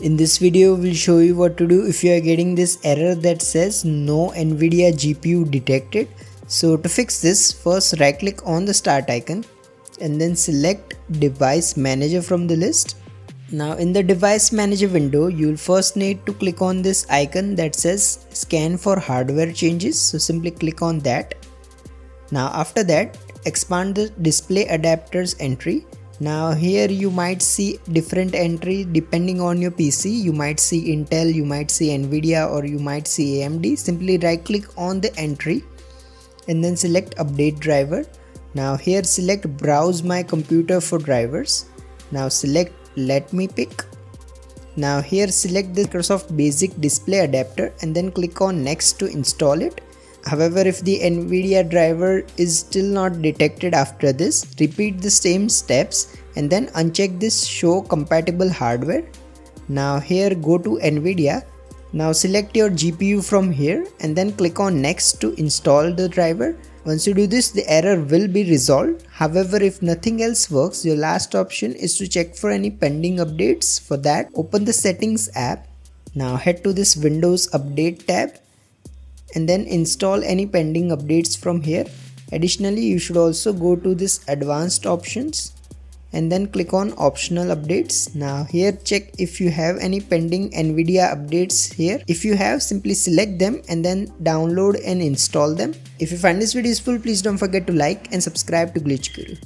In this video, we'll show you what to do if you are getting this error that says no NVIDIA GPU detected. So to fix this, first right click on the start icon and then select device manager from the list. Now in the device manager window, you'll first need to click on this icon that says scan for hardware changes. So simply click on that. Now after that, expand the display adapters entry. Now here you might see different entry depending on your PC. You might see Intel, you might see NVIDIA, or you might see AMD. Simply right click on the entry and then select update driver. Now here select browse my computer for drivers. Now select let me pick. Now here select the Microsoft basic display adapter and then click on next to install it. However, if the NVIDIA driver is still not detected after this, repeat the same steps and then uncheck this show compatible hardware. Now here go to NVIDIA. Now select your GPU from here and then click on next to install the driver. Once you do this, the error will be resolved. However, if nothing else works, your last option is to check for any pending updates. For that, open the settings app. Now head to this Windows Update tab and then install any pending updates from here. Additionally, you should also go to this advanced options and then click on optional updates. Now here check if you have any pending NVIDIA updates here. If you have, simply select them and then download and install them. If you find this video useful, please don't forget to like and subscribe to Glitch Guru.